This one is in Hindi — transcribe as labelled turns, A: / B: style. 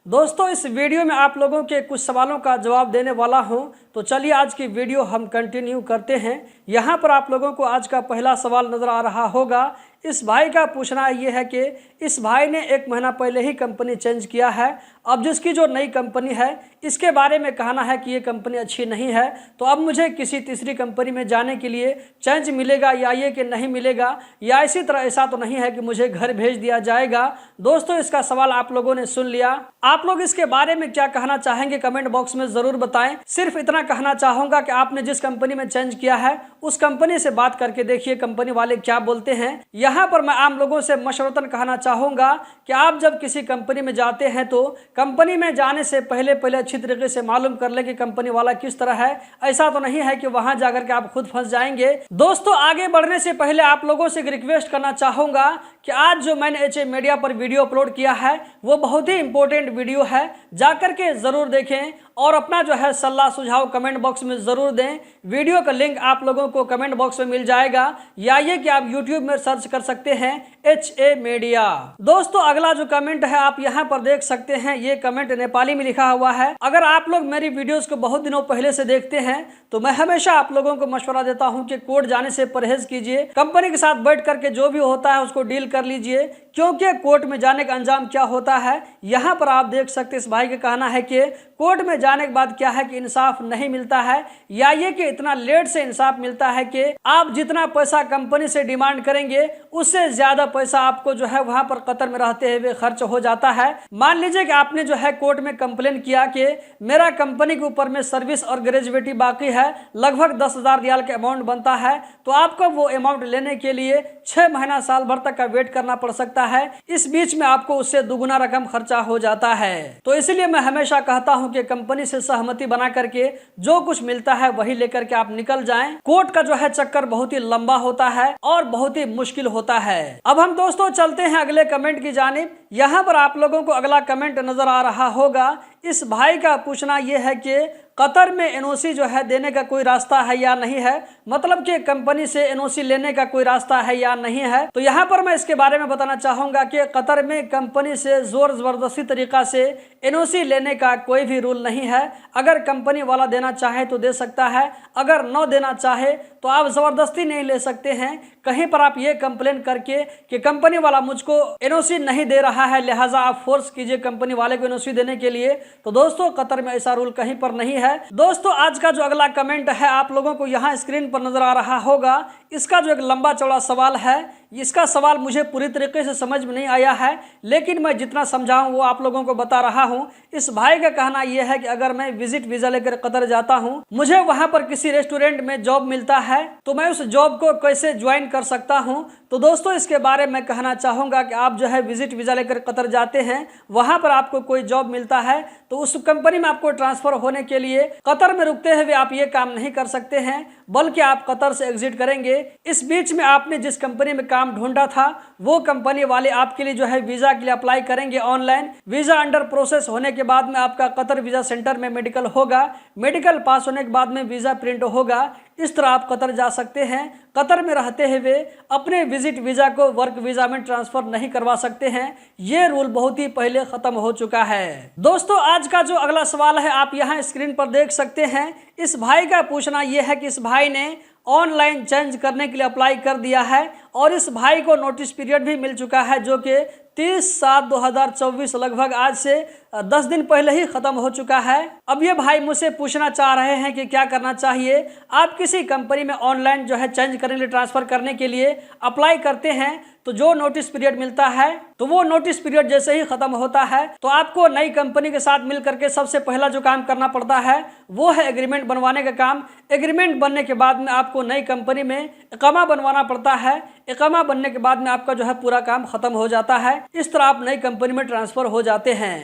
A: दोस्तों इस वीडियो में आप लोगों के कुछ सवालों का जवाब देने वाला हूं, तो चलिए आज की वीडियो हम कंटिन्यू करते हैं। यहां पर आप लोगों को आज का पहला सवाल नज़र आ रहा होगा। इस भाई का पूछना ये है कि इस भाई ने 1 महीना पहले ही कंपनी चेंज किया है। अब जिसकी जो नई कंपनी है इसके बारे में कहना है कि ये कंपनी अच्छी नहीं है, तो अब मुझे किसी तीसरी कंपनी में जाने के लिए चेंज मिलेगा या ये कि नहीं मिलेगा, या इसी तरह ऐसा तो नहीं है कि मुझे घर भेज दिया जाएगा। दोस्तों इसका सवाल आप लोगों ने सुन लिया। आप लोग इसके बारे में क्या कहना चाहेंगे कमेंट बॉक्स में जरूर बताएं। सिर्फ इतना कहना चाहूंगा कि आपने जिस कंपनी में चेंज किया है उस कंपनी से बात करके देखिए कंपनी वाले क्या बोलते हैं। यहाँ पर मैं आम लोगों से मशवरतन कहना चाहूंगा कि आप जब किसी कंपनी में जाते हैं तो कंपनी में जाने से पहले अच्छी तरीके से मालूम कर ले कि कंपनी वाला किस तरह है। ऐसा तो नहीं है कि वहां जाकर के आप खुद फंस जाएंगे। दोस्तों आगे बढ़ने से पहले आप लोगों से एक रिक्वेस्ट करना चाहूंगा कि आज जो मैंने HA मीडिया पर वीडियो अपलोड किया है वो बहुत ही इंपॉर्टेंट वीडियो है, जाकर के जरूर देखें और अपना जो है सलाह सुझाव कमेंट बॉक्स में जरूर दें। वीडियो का लिंक आप लोगों को कमेंट बॉक्स में मिल जाएगा, या ये कि आप YouTube में सर्च कर सकते हैं HA मीडिया। दोस्तों अगला जो कमेंट है आप यहाँ पर देख सकते हैं, ये कमेंट नेपाली में लिखा हुआ है। अगर आप लोग मेरी वीडियोस को बहुत दिनों पहले से देखते हैं तो मैं हमेशा आप लोगों को मशवरा देता हूँ कि कोर्ट जाने से परहेज कीजिए। कंपनी के साथ बैठ करके जो भी होता है उसको डील कर लीजिए, क्योंकि कोर्ट में जाने का अंजाम क्या होता है यहाँ पर आप देख सकते हैं। इस भाई का कहना है कि कोर्ट में जाने के बाद क्या है कि इंसाफ नहीं मिलता है, या ये कि इतना लेट से इंसाफ मिलता है कि आप जितना पैसा कंपनी से डिमांड करेंगे उससे ज्यादा पैसा आपको जो है वहां पर कतर में रहते हुए खर्च हो जाता है। मान लीजिए कि आपने जो है कोर्ट में कंप्लेन किया कि मेरा कंपनी के ऊपर में सर्विस और ग्रेजुएटी बाकी है, लगभग 10,000 रियाल का अमाउंट बनता है, तो आपको वो अमाउंट लेने के लिए 6 महीना साल भर तक का वेट करना पड़ सकता है। इस बीच में आपको उससे दुगुना रकम खर्चा हो जाता है। तो इसलिए मैं हमेशा कहता हूं कि कंपनी से सहमति बना करके जो कुछ मिलता है वही लेकर के आप निकल जाएं। कोर्ट का जो है चक्कर बहुत ही लंबा होता है और बहुत ही मुश्किल होता है। अब हम दोस्तों चलते हैं अगले कमेंट की जानिब। यहाँ पर आप लोगों को अगला कमेंट नजर आ रहा होगा। इस भाई का पूछना यह है कि कतर में NOC जो है देने का कोई रास्ता है या नहीं है, मतलब कि कंपनी से NOC लेने का कोई रास्ता है या नहीं है। तो यहाँ पर मैं इसके बारे में बताना चाहूंगा कि कतर में कंपनी से जोर जबरदस्ती तरीका से NOC लेने का कोई भी रूल नहीं है। अगर कंपनी वाला देना चाहे तो दे सकता है, अगर न देना चाहे तो आप जबरदस्ती नहीं ले सकते हैं। कहीं पर आप ये कंप्लेन करके कि कंपनी वाला मुझको NOC नहीं दे रहा है लिहाजा आप फोर्स कीजिए कंपनी वाले को NOC देने के लिए, तो दोस्तों कतर में ऐसा रूल कहीं पर नहीं है। दोस्तों आज का जो अगला कमेंट है आप लोगों को यहाँ स्क्रीन पर नजर आ रहा होगा। इसका जो एक लंबा चौड़ा सवाल है, इसका सवाल मुझे पूरी तरीके से समझ में नहीं आया है, लेकिन मैं जितना समझाऊं वो आप लोगों को बता रहा हूं। इस भाई का कहना यह है कि अगर मैं विजिट वीजा लेकर कतर जाता हूं, मुझे वहां पर किसी रेस्टोरेंट में जॉब मिलता है, तो मैं उस जॉब को कैसे ज्वाइन कर सकता हूं। तो दोस्तों इसके बारे में कहना चाहूंगा कि आप जो है विजिट वीजा लेकर कतर जाते हैं, वहां पर आपको कोई जॉब मिलता है तो उस कंपनी में आपको ट्रांसफर होने के लिए कतर में रुकते हुए आप ये काम नहीं कर सकते हैं, बल्कि आप कतर से एग्जिट करेंगे। इस बीच में आपने जिस कंपनी में काम ढूंढा था वो कंपनी वाले आपके लिए जो है वीजा के लिए अप्लाई करेंगे ऑनलाइन। वीजा अंडर प्रोसेस होने के बाद में आपका कतर वीजा सेंटर में मेडिकल होगा, मेडिकल पास होने के बाद में वीजा प्रिंट होगा। इस तरह आप कतर जा सकते हैं। कतर में रहते हुए अपने विजिट वीजा को वर्क वीजा में ट्रांसफर नहीं करवा सकते हैं। ये रूल बहुत ही पहले खत्म हो चुका है। दोस्तों आज का जो अगला सवाल है आप यहाँ स्क्रीन पर देख सकते हैं। इस भाई का पूछना यह है कि इस भाई ने ऑनलाइन चेंज करने के लिए अप्लाई कर दिया है और इस भाई को नोटिस पीरियड भी मिल चुका है जो कि 30/7/2024 लगभग आज से 10 दिन पहले ही खत्म हो चुका है। अब ये भाई मुझसे पूछना चाह रहे हैं कि क्या करना चाहिए। आप किसी कंपनी में ऑनलाइन जो है चेंज करने के लिए ट्रांसफर करने के लिए अप्लाई करते हैं तो जो नोटिस पीरियड मिलता है तो वो नोटिस पीरियड जैसे ही खत्म होता है तो आपको नई कंपनी के साथ मिल करके सबसे पहला जो काम करना पड़ता है वो है एग्रीमेंट बनवाने का काम। एग्रीमेंट बनने के बाद में आपको नई कंपनी में इकामा बनवाना पड़ता है। इकामा बनने के बाद में आपका जो है पूरा काम खत्म हो जाता है। इस तरह आप नई कंपनी में ट्रांसफर हो जाते हैं।